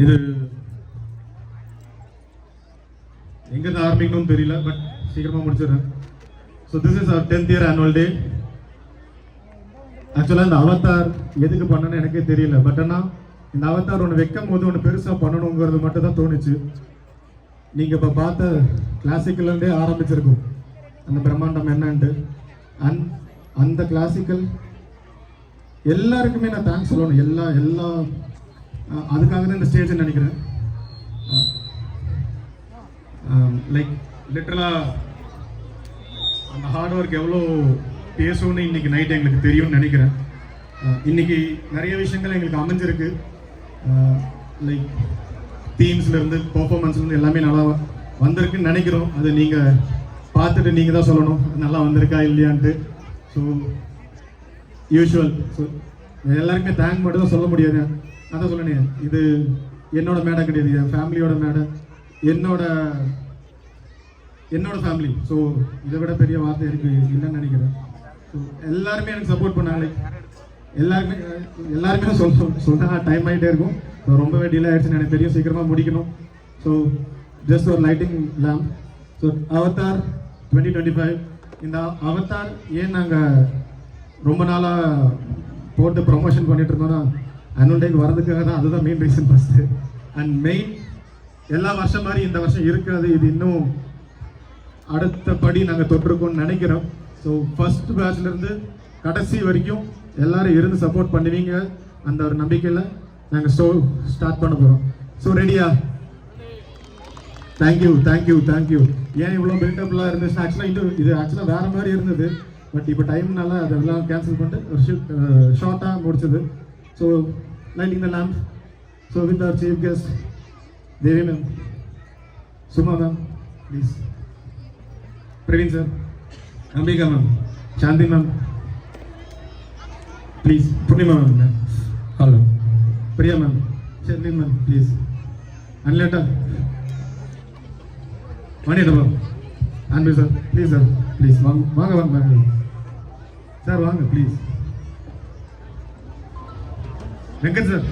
இது எங்க ஆரம்பிக்கணும்னு தெரியல, பட் சீக்கிரமா முடிச்சிடுறேன். So this is our 10th year annual day. ஆக்சுவலாக இந்த அவதார் எதுக்கு பண்ணணும்னு எனக்கே தெரியல, பட் ஆனால் இந்த அவதார் ஒன்று வைக்கும் போது ஒன்று பெருசாக பண்ணணுங்கிறது மட்டும் தான் தோணுச்சு. நீங்கள் இப்போ பார்த்த கிளாசிக்கல்லேருந்தே ஆரம்பிச்சிருக்கும் அந்த பிரம்மாண்டம் என்னன்ட்டு. அந்த கிளாசிக்கல் எல்லாருக்குமே நான் தேங்க்ஸ் சொல்லணும். எல்லா அதுக்காக தான் இந்த ஸ்டேஜ் நினைக்கிறேன். லைக் லிட்டரலாக அந்த ஹார்ட் ஒர்க் எவ்வளோ பேசணும்னு இன்னைக்கு நைட் எங்களுக்கு தெரியும்னு நினைக்கிறேன். இன்னைக்கு நிறைய விஷயங்கள் எங்களுக்கு அமைஞ்சிருக்கு. லைக் தீம்ஸ்லேருந்து பர்ஃபார்மன்ஸ்லேருந்து எல்லாமே நல்லா வந்திருக்குன்னு நினைக்கிறோம். அது நீங்கள் பார்த்துட்டு நீங்கள் தான் சொல்லணும் நல்லா வந்திருக்கா இல்லையான்ட்டு. ஸோ யூஷுவல் எல்லாருக்குமே தேங்க் மட்டும் தான் சொல்ல முடியாது. அதான் சொல்லணும், இது என்னோட மேடை கிடையாது, என் ஃபேமிலியோட மேடை, என்னோட ஃபேமிலி. ஸோ இதை விட பெரிய வார்த்தை எனக்கு இல்லைன்னு நினைக்கிறேன். ஸோ எல்லாருமே எனக்கு சப்போர்ட் பண்ணாங்க. எல்லாருமே சொன்னாங்க டைம் ஆகிட்டே இருக்கும். ஸோ ரொம்பவே டிலே ஆகிடுச்சுன்னு எனக்கு தெரியும், சீக்கிரமாக முடிக்கணும். ஸோ ஜஸ்ட் ஒரு லைட்டிங் லேம்ப். ஸோ அவதார் 2025 இந்த அவதார் ஏன் நாங்கள் ரொம்ப நாளாக போட்டு ப்ரொமோஷன் பண்ணிட்டு இருந்தோம்னா ஆனுவல் டேக்கு வரதுக்காக தான். அதுதான் main reason first. And main எல்லா வருஷம் மாதிரி இந்த வருஷம் இருக்கிறது, இது இன்னும் அடுத்தபடி நாங்கள் தொட்டிருக்கோம்னு நினைக்கிறோம். ஸோ ஃபர்ஸ்ட் பேட்ச்லேருந்து கடைசி வரைக்கும் எல்லாரும் இருந்து சப்போர்ட் பண்ணுவீங்க அந்த ஒரு நம்பிக்கையில் நாங்கள் ஸ்டார்ட் பண்ண போகிறோம். ஸோ ரெடியா? தேங்க்யூ. ஏன் இவ்வளோ பில்டப்லாம் இருந்துச்சு? ஆக்சுவலாக இது ஆக்சுவலாக வேறு மாதிரி இருந்தது, பட் இப்போ டைம்னால அதெல்லாம் கேன்சல் பண்ணிட்டு ஒரு ஷார்ட்டாக முடிச்சது. So lighting the lamp. So with our chief guest Devi ma'am, Suma ma'am please, Praveen sir, Ambika ma'am, Shanthi ma'am please, Poornima ma'am, hello, Priya ma'am, Sherlin ma'am please, அன்லேட்டா மணியதா ma'am, Anbu sir please sir please வாங்க சார் வாங்க ப்ளீஸ். வெங்கட் சார்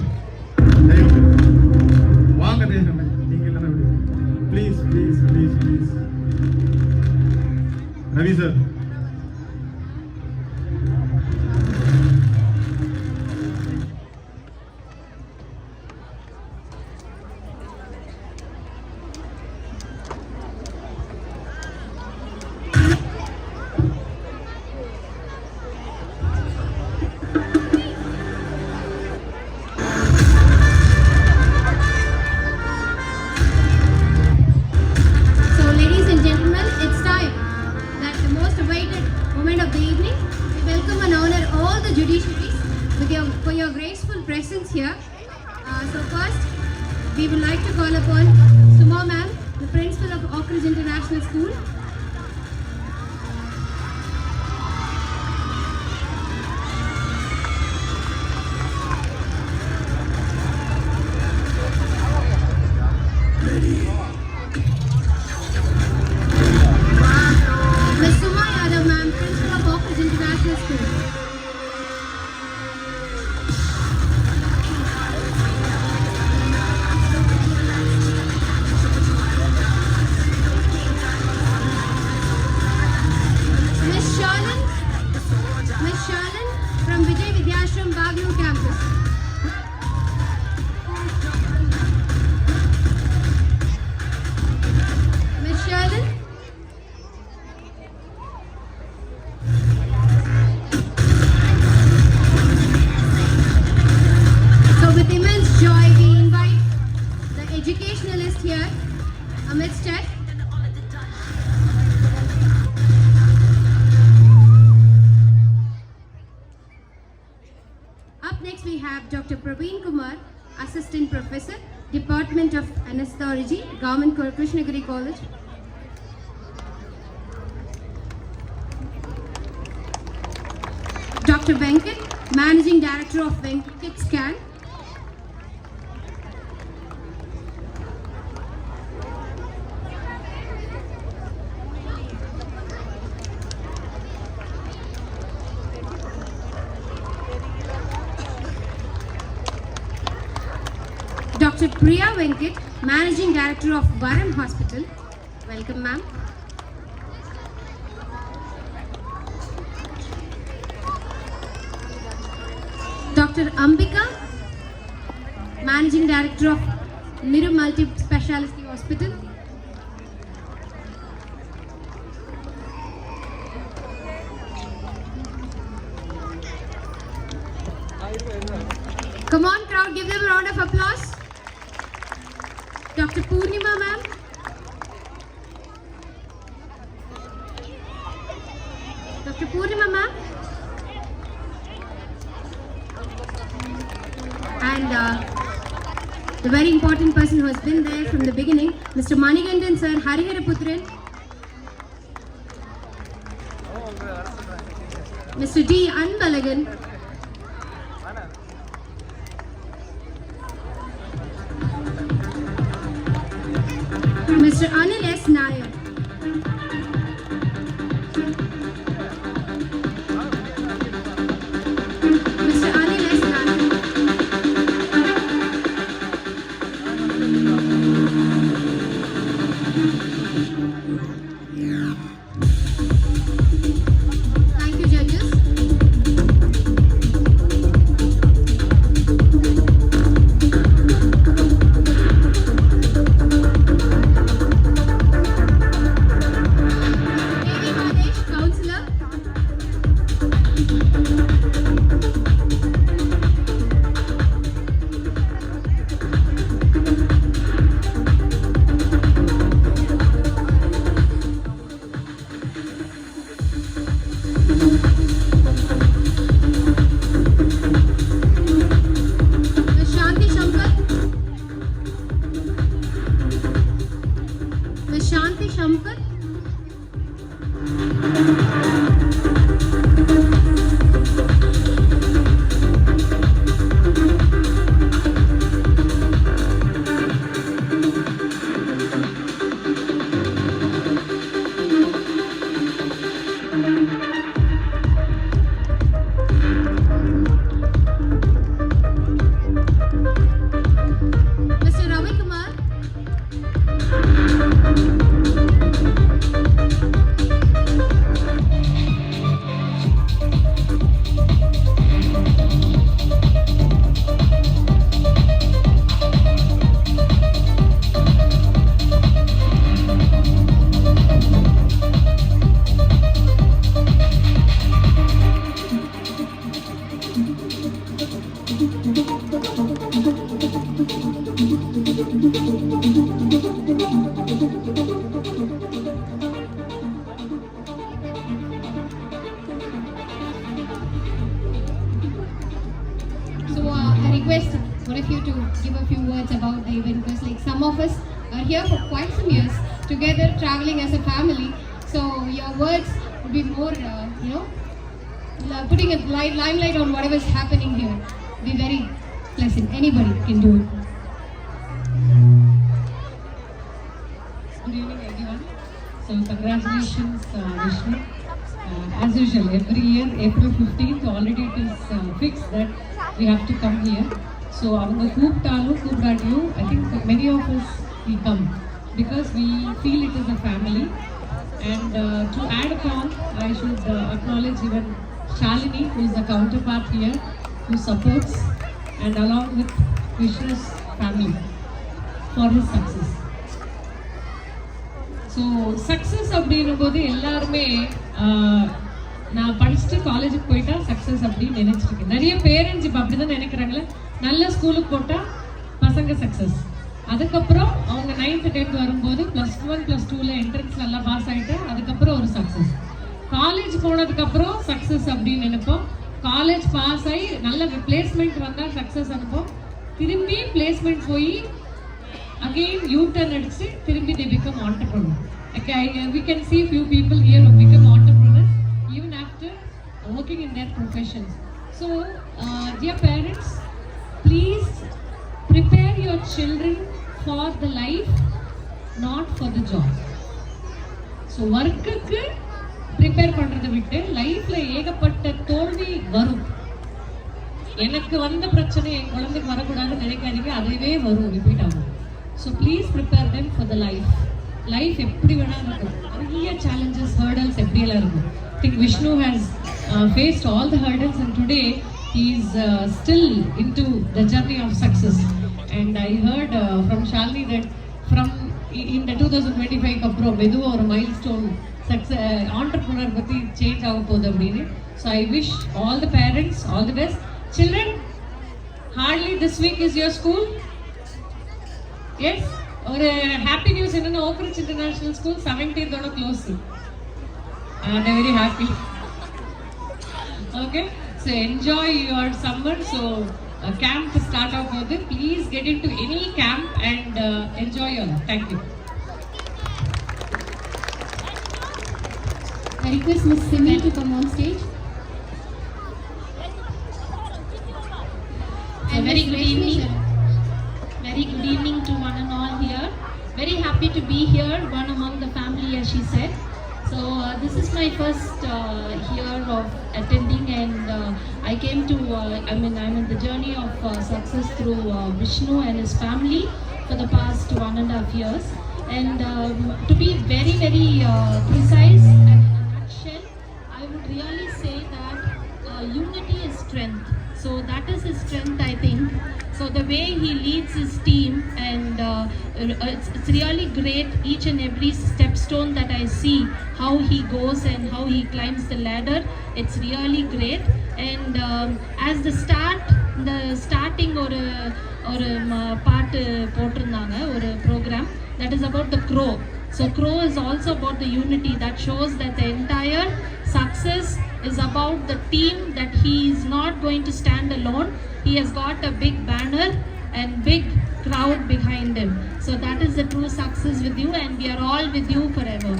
வாங்க, நீங்கள் இல்லைன்னா please. Ravi sir, for your graceful presence here. So first, we would like to call upon Suma ma'am, the principal of Oak Ridge International School. Ms. Suma Yadav ma'am, principal of Oak Ridge International School. From Vijay Vidyashram Baglur campus. Ms. Sharlin. So with immense joy we invite the educationalist here, Amit Stet. Next we have Dr. Praveen Kumar, Assistant Professor, Department of Anesthesiology, Government Krishnagiri College. Dr. Venkat, Managing Director of Venkat Scan. Dr. Priya Venkat, Managing Director of Varam Hospital. Welcome, ma'am. Dr. Ambika, Managing Director of Miru Multi Speciality Hospital. Come on, crowd, give them a round of applause. Dr. Purnima, ma'am. Dr. Purnima, ma'am. And the very important person who has been there from the beginning, Mr. Manigandan sir, Hariharaputran. Mr. D. Anbalagan. Mr. Anil S. Nair. Mr. Anil S. Nair. Thank you, judges. Shanti Shampar. Mr. Ravi Kumar. I request one of you to give a few words about the event, because like some of us are here for quite some years together, traveling as a family. So your words would be more, putting a limelight on whatever is happening here. Be very pleasant. Anybody can do it. Good evening, everyone. So congratulations, Vishnu. As usual, every year, April 15th, already it is fixed that we have to come here. So, avanga kooptalu, I think many of us will come because we feel it is a family. And to add upon, I should acknowledge even Shalini, who is the counterpart here, who supports and along with Vishnu's family for his success. So success அப்படின்னும் போது எல்லாருமே நான் படிச்சுட்டு காலேஜுக்கு போயிட்டா success அப்படின்னு நினைச்சிருக்கேன். நிறைய parents இப்போ அப்படி தான் நினைக்கிறாங்களே, நல்ல ஸ்கூலுக்கு போட்டால் பசங்க சக்ஸஸ். அதுக்கப்புறம் அவங்க 9th 10th வரும்போது +1 +2ல என்ட்ரன்ஸ் நல்லா பாஸ் ஆகிட்டா அதுக்கப்புறம் ஒரு சக்ஸஸ். காலேஜ் போனதுக்கப்புறம் சக்ஸஸ் அப்படின்னு நினைப்போம். காலேஜ் பாஸ் ஆகி நல்ல பிளேஸ்மெண்ட் வந்தால் சக்ஸஸ் அனுப்போம். திரும்பி பிளேஸ்மெண்ட் போய் again U-turn அடிச்சு திரும்பி they become entrepreneur. Okay, we can see few people here who become entrepreneurs even after working in their professions. So dear parents, please prepare your children for the life, not for the job. So work-க்கு prepare பண்றதை விட்டு லைஃப்ல ஏகப்பட்ட தோல்வி வரும். எனக்கு வந்த பிரச்சனை என் குழந்தைக்கு வரக்கூடாதுன்னு நினைக்காதீங்க, அதுவே வரும், ரிப்பீட் ஆகும். So please prepare them for the life எப்படி வேணாலும் இருக்கும். நிறைய சேலஞ்சஸ், ஹர்டல்ஸ் எப்படியெல்லாம் இருக்கும். I think Vishnu has faced all the hurdles and today he is still into the journey of success. And I heard from Shalini that from in the 2025 அப்புறம் மெதுவா ஒரு milestone entrepreneur பத்தி change ஆக போகுது அப்படின்னு. So I wish all the parents all the best. Children, hardly this week is your school. Yes, ஒரு happy news என்னன்னா Oak Ridge International School 17th ஓட close. I'm very happy. Okay, so enjoy your summer. So camp start out for them. Please get into any camp and enjoy your life. Thank you. I request Miss Simi to come on stage. A very good evening. Very good evening to one and all here. Very happy to be here, one among the family, as she said. So this is my first year of attending, and I came to. I'm in the journey of success through Vishnu and his family for the past 1.5 years. And to be very precise and in a nutshell, I would really say that unity is strength. So that is his strength, I think. So the way he leads his team, and it's really great. Each and every stepstone that I see, how he goes and how he climbs the ladder, it's really great. And as the starting or part போட்டிருந்தாங்க ஒரு program that is about the crow. So crow is also about the unity that shows that the entire success is about the team, that he is not going to stand alone. He has got a big banner and big crowd behind him. So that is the true success with you, and we are all with you forever.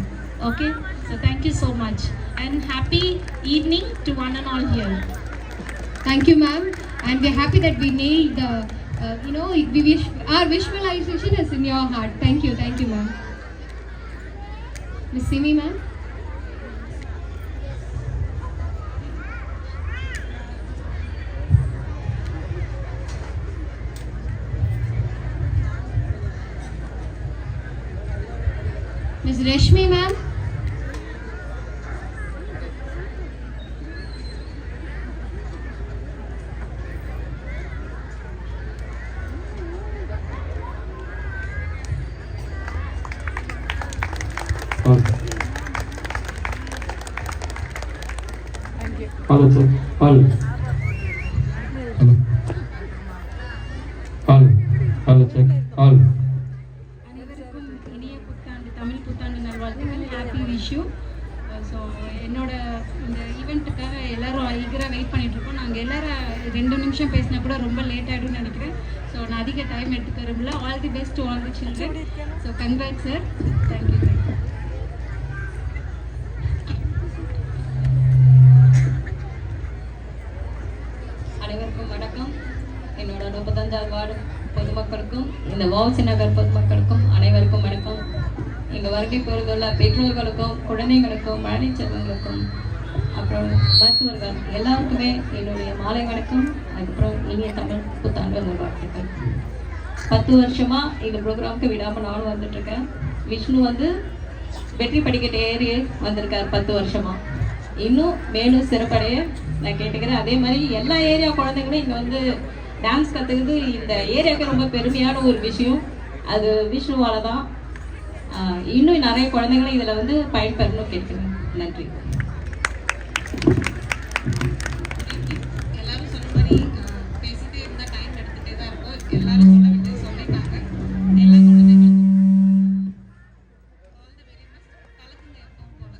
Okay, so thank you so much, and happy evening to one and all here. Thank you, ma'am. And we're happy that we nailed our visualization is in your heart. Thank you, ma'am. Miss Simi, ma'am. Miss Rashmi, ma'am. Hello, sir. Hello. Check. Hello. அனைவருக்கும் இனிய புத்தாண்டு, தமிழ் புத்தாண்டு நல்வாழ்த்துக்கள். Happy Vishu. So என்னோட இந்த ஈவெண்ட்டுக்காக எல்லாரும் ஈகராக wait பண்ணிகிட்ருக்கோம். நாங்கள் எல்லாரும் 2 நிமிஷம் பேசினா கூட ரொம்ப லேட் ஆகிடும்னு நினைக்கிறேன். ஸோ நான் அதிக டைம் எடுத்துக்கிறோம்ல. All the best to all the children. So congrats sir. Thank you. அனைவருக்கும் வணக்கம். என்னோட 35வது வார்டு பொதுமக்களுக்கும் இந்த வவுசி நகர் பொதுமக்களுக்கும் அனைவருக்கும் வணக்கம். இங்கே வருகை பொறுத்துள்ள பெற்றோர்களுக்கும் குழந்தைகளுக்கும் பழனி செல்வங்களுக்கும் அப்புறம் மருத்துவர்கள் எல்லாருக்குமே என்னுடைய மாலை வணக்கம். அதுக்கப்புறம் இனிய தமிழ் புத்தாண்டு நல்வாழ்த்துக்கள். 10 வருஷமாக இந்த ப்ரோக்ராமுக்கு விடாமல் நானும் வந்துட்டுருக்கேன். விஷ்ணு வெற்றி படிக்கட்டு ஏறி வந்திருக்கார் 10 வருஷமாக. இன்னும் மேலும் சிறப்படைய நான் கேட்டுக்கிறேன். அதே மாதிரி எல்லா ஏரியா குழந்தைங்களும் இங்கே டான்ஸ் கற்றுக்கிறது இந்த ஏரியாவுக்கு ரொம்ப பெருமையான ஒரு விஷயம். அது விஷ்ணுவால தான். இன்னும் நிறைய குழந்தைங்களும் இதில் பயன்பெறணும் கேட்குறேன். நன்றி. எல்லாரும் சொன்ன மாதிரி பேசிட்டே இருந்தால் டைம் எடுத்துகிட்டே தான் இருக்கும். எல்லாரும் சொல்ல வேண்டியது சொல்லிட்டாங்க. எல்லா குழந்தைங்களுக்கும் ஆல் தி வெரி பெஸ்ட். கலக்குங்க எப்பவும் போல.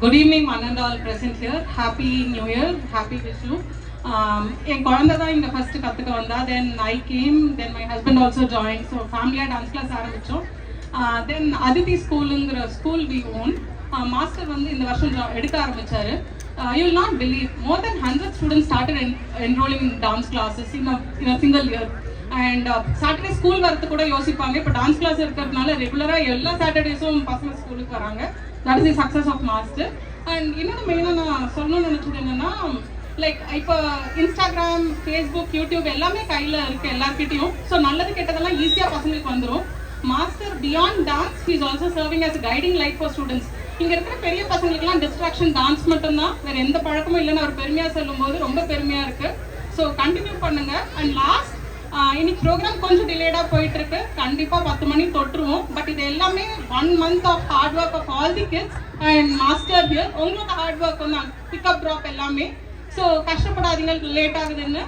Good evening, one and all present here. Happy New Year, happy Vishu. என் குழந்தை தான் இங்கே ஃபஸ்ட்டு கற்றுக்க வந்தா. Then I came, then my husband also join. So ஃபேமிலியாக டான்ஸ் கிளாஸ் ஆரம்பித்தோம். தென் அதிதி ஸ்கூலுங்கிற ஸ்கூல் வி ஓன். மாஸ்டர் இந்த வருஷம் எடுக்க ஆரம்பித்தார். You will not believe, more then 100 students started enrolling in dance classes in a single year. And Saturday school வரது கூட யோசிப்பாங்க. இப்போ டான்ஸ் கிளாஸ் இருக்கிறதுனால ரெகுலராக எல்லா சாட்டர்டேஸும் பசங்க ஸ்கூலுக்கு வராங்க. That is the success of Master. And இன்னொன்று மெயினாக நான் சொல்லணும்னு நினச்சது என்னென்னா, லைக் இப்போ இன்ஸ்டாகிராம், ஃபேஸ்புக், யூடியூப் எல்லாமே கையில் இருக்குது எல்லாருக்கிட்டையும். ஸோ நல்லது கெட்டதெல்லாம் ஈஸியாக பசங்களுக்கு வந்துடும். Master beyond dance he is also serving as a guiding light for students. இங்கே இருக்கிற பெரிய பசங்களுக்குலாம் டிஸ்ட்ராக்ஷன் டான்ஸ் மட்டும்தான், வேறு எந்த பழக்கமும் இல்லைன்னு அவர் பெருமையாக சொல்லும்போது ரொம்ப பெருமையாக இருக்குது. ஸோ கண்டினியூ பண்ணுங்கள். அண்ட் லாஸ்ட், இன்னைக்கு ப்ரோக்ராம் கொஞ்சம் டிலேடாக போயிட்டுருக்கு, கண்டிப்பாக 10 மணி தொட்டுருவோம். பட் இது எல்லாமே 1 month of hard work of all the kids and master here. உங்களோட ஹார்ட் ஒர்க் தான் பிக்கப் ட்ராப் எல்லாமே. ஸோ கஷ்டப்படாதீங்க லேட் ஆகுதுன்னு.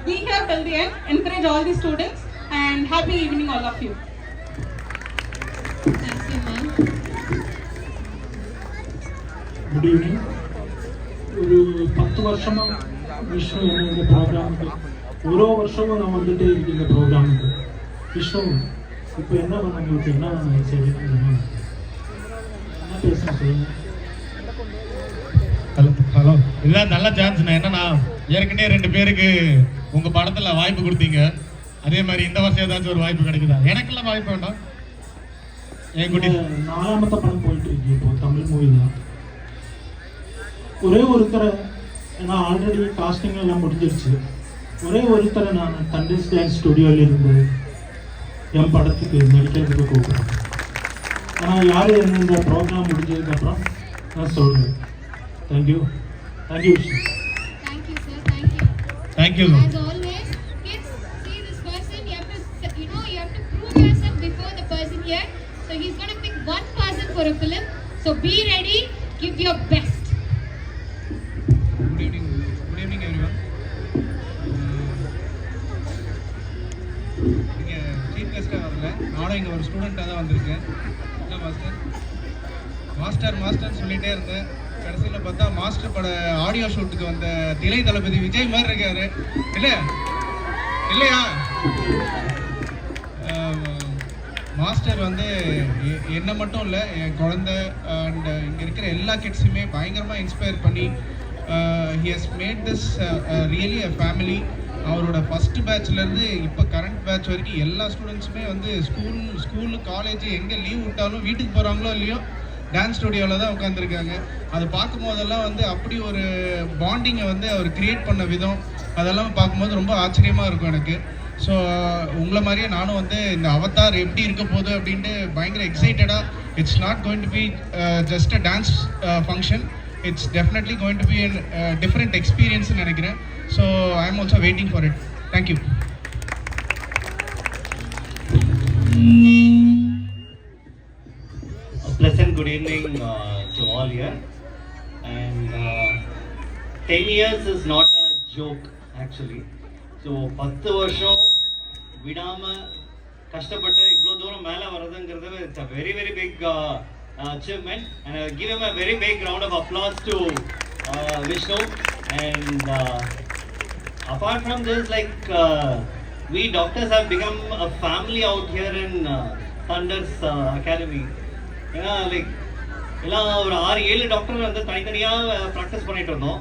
Be here till the end, encourage all the students and happy evening all of you. Thank you, ma'am. Good evening. ஒரு 10 வருஷமாக விஷ்ணு இந்த ப்ரோக்ராமுக்கு ஒரு வருஷமும் நான் வந்துட்டு இருக்கு இந்த ப்ரோக்ராமுக்கு. விஷ்ணு இப்போ என்ன பண்ண உங்களுக்கு என்ன சரி என்ன பேசுகிறேன் சொல்லுங்கள். ஹலோ, இதுதான் நல்ல சான்ஸ்ண்ணே. என்னன்னா ஏற்கனவே 2 பேருக்கு உங்கள் படத்தில் வாய்ப்பு கொடுத்தீங்க, அதே மாதிரி இந்த வருஷம் ஏதாச்சும் ஒரு வாய்ப்பு கிடைக்குதா? எனக்கெல்லாம் வாய்ப்பு வேண்டாம். என் குட்டி 4ஆமത്തെ படம் போயிட்டு இருக்கு இப்போ தமிழ் மூவி தான். ஒரே ஒருத்தரை, ஏன்னா ஆல்ரெடி காஸ்டிங் எல்லாம் முடிஞ்சிருச்சு, ஒரே ஒருத்தரை நான் தண்டர்ஸ் டான்ஸ் ஸ்டுடியோவில் இருந்து என் படத்துக்கு நடிக்கிறதுக்கு கூப்பிட்றேன். ஆனால் யார் என்ன இந்த ப்ரோக்ராம் முடிஞ்சதுக்கப்புறம் நான் சொல்கிறேன். Thank you Vishnu. Thank you, sir. Thank you. Thank you. As always, kids, see this person. You have to prove yourself before the person here. So he's going to pick one person for a film. So be ready. Give your best. Good evening everyone. இங்கே chief கெஸ்ட்டாக வரல, நானும் இங்கே ஒரு ஸ்டூடெண்ட்டாக தான் வந்திருக்கேன். என்ன மாஸ்டர் சொல்லிகிட்டே இருந்தேன். கடைசியில் பார்த்தா மாஸ்டர் பட ஆடியோ ஷூட்டுக்கு வந்த திலை தளபதி விஜய் மாதிரி இருக்காரு. இல்லையா? மாஸ்டர் வந்து என்ன மட்டும் இல்லை, என் குழந்தை அண்ட் இங்கே இருக்கிற எல்லா கிட்ஸுமே பயங்கரமாக இன்ஸ்பயர் பண்ணி he has made this really a family. அவரோட ஃபஸ்ட்டு பேட்ச்லேருந்து இப்போ கரண்ட் பேட்ச் வரைக்கும் எல்லா ஸ்டூடெண்ட்ஸுமே வந்து ஸ்கூலு காலேஜ் எங்கே லீவ் விட்டாலும் வீட்டுக்கு போகிறாங்களோ இல்லையோ டான்ஸ் ஸ்டுடியோவில் தான் உட்காந்துருக்காங்க. அதை பார்க்கும் போதெல்லாம் வந்து அப்படி ஒரு பாண்டிங்கை வந்து அவர் க்ரியேட் பண்ண விதம் அதெல்லாம் பார்க்கும்போது ரொம்ப ஆச்சரியமாக இருக்கும் எனக்கு. ஸோ உங்களை மாதிரியே நானும் வந்து இந்த அவதார் எப்படி இருக்க போகுது அப்படின்ட்டு பயங்கர எக்ஸைட்டடாக, it's not going to be just a dance function, it's definitely going to be a different experience னு நினைக்கிறேன். So I am also waiting for it. Thank you. Pleasant good evening to all here. And 10 years is not a joke actually. So 10 வருஷம் விடாமல் கஷ்டப்பட்டு இவ்வளோ தூரம் மேலே வர்றதுங்கிறது it's a very very big achievement, and I give him a very big round of applause to Vishnu. And apart from this, like we doctors have become a family out here in Thunders Academy. ஏன்னா like எல்லாம் ஒரு 6-7 doctor வந்து தனித்தனியாக practice பண்ணிட்டு இருந்தோம்.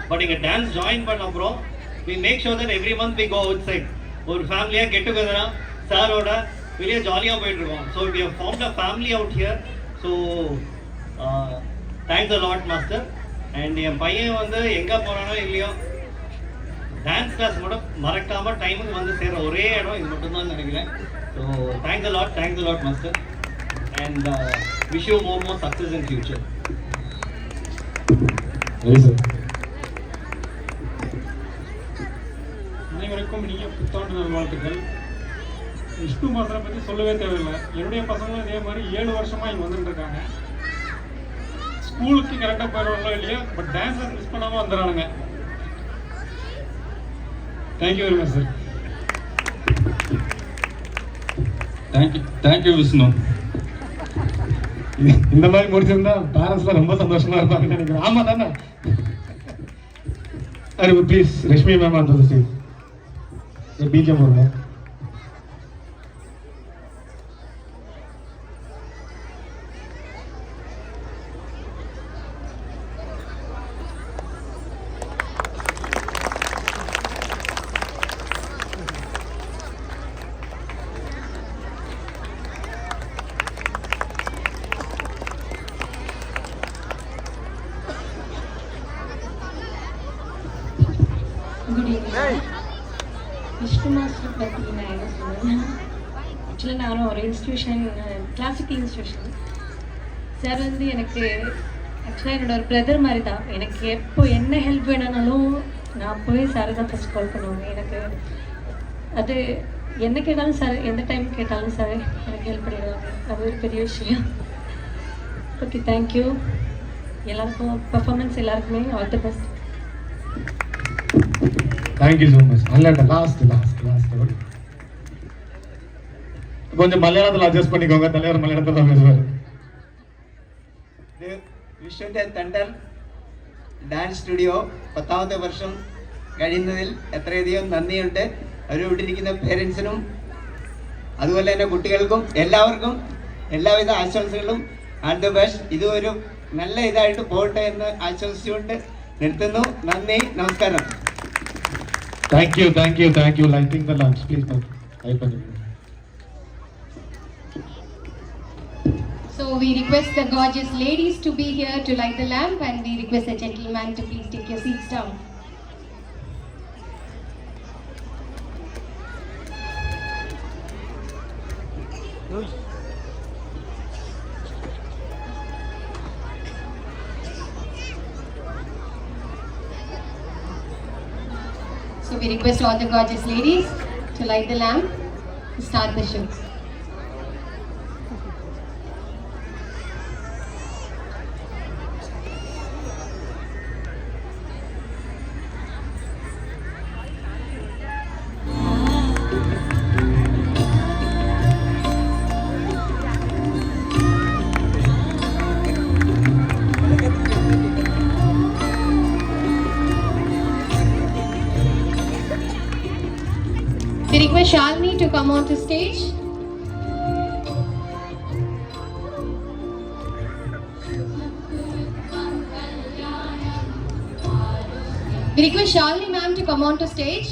But இங்கே dance join பண்ண அப்புறம் we make sure that every month we go outside, ஒரு ஃபேமிலியாக கெட் டுகெதராக சாரோட வெளியே ஜாலியாக போயிட்டுருக்கோம். So we have formed a family out here. So thanks a lot master. And என் பையன் வந்து எங்கே போகிறானோ இல்லையோ டான்ஸ் கிளாஸ் மட்டும் மறக்காமல் டைமுக்கு வந்து சேர்ற ஒரே இடம் இது மட்டும்தான் நினைக்கிறேன். So thanks a lot master. And wish you more success in future. Very good. அனைவருக்கும் இனிய புத்தாண்டு நல்வாழ்த்துக்கள். விஷ்ணு மாஸ்டரை பற்றி சொல்லவே தேவையில்லை. என்னுடைய பசங்களும் இதே மாதிரி 7 வருஷமாக இங்கே வந்துட்டு இருக்காங்க. ஸ்கூலுக்கு கரெக்டாக போயிடுவாங்களோ இல்லையா, பட் டான்ஸை மிஸ் பண்ணாமல் வந்துடுறானுங்க. Thank you very much sir. Thank you Vishnu. இந்த மாதிரி முடிச்சிருந்தா பேரண்ட்ஸ்லாம் ரொம்ப சந்தோஷமா இருப்பாங்கன்னு நினைக்கிறேன். ஆமா தானே? அரே ப்ளீஸ் ரஷ்மி மேம் அந்த ஸ்டேஜ் பிஜிஎம் வருங்க. Good evening. விஷ்ணு மாஸ்டர் பற்றி நான் என்ன சொல்லுவேன், ஆக்சுவலாக நானும் ஒரு இன்ஸ்டியூஷன், கிளாசிக்கல் இன்ஸ்டியூஷன். சார் வந்து எனக்கு ஆக்சுவலாக என்னோட ஒரு பிரதர் மாதிரி தான். எனக்கு எப்போ என்ன ஹெல்ப் வேணும்னாலும் நான் போய் சார் தான் ஃபஸ்ட் கால் பண்ணுவாங்க. எனக்கு அது என்ன கேட்டாலும் சார், எந்த டைம் கேட்டாலும் சார் எனக்கு ஹெல்ப் பண்ணிடுவாங்க. அது ஒரு பெரிய விஷயம். Okay, thank you. எல்லாருக்கும் பெர்ஃபார்மன்ஸ் எல்லாருக்குமே all the best. Thank you so much. நல்ல லாஸ்ட் கொஞ்சம் മലയാളത്തിൽ അഡ്ജസ്റ്റ് பண்ணிக்கோங்க. தலைவர் മലയാളത്തിൽ தான் பேசுவார். വിഷ്ണുവിൻ്റെ തണ്ടർ ഡാൻസ് സ്റ്റുഡിയോ 10ാമത്തെ വർഷം കഴിയുന്നതിൽ എത്രയധികം നന്ദിയുണ്ട്. അവരിവിടെ ഇരിക്കുന്ന പേരൻസിനും അതുപോലെ തന്നെ കുട്ടികൾക്കും എല്ലാവർക്കും എല്ലാവിധ ആശംസകളും. All the best. ഇത് ഒരു നല്ല ഇതായിട്ട് പോകട്ടെ എന്ന് ആശംസിച്ചുകൊണ്ട് നിർത്തുന്നു. നന്ദി, നമസ്കാരം. Thank you. Lighting the lamps, please. So we request the gorgeous ladies to be here to light the lamp, and we request the gentlemen to please take your seats down. So we request all the gorgeous ladies to light the lamp to start the show. We request Shalini to come onto stage. We request Shalini ma'am to come onto stage.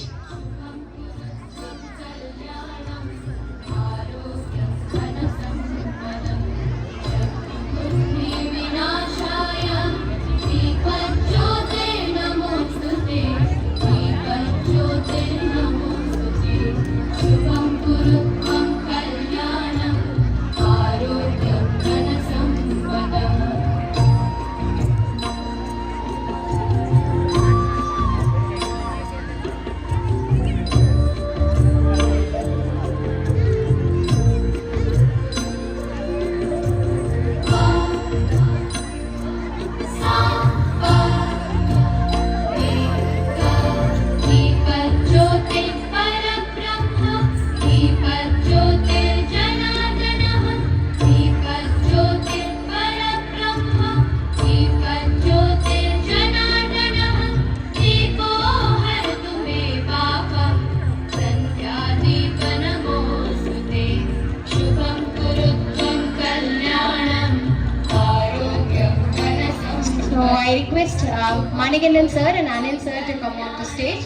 So I request Manikandan sir and Anil sir to come on to stage.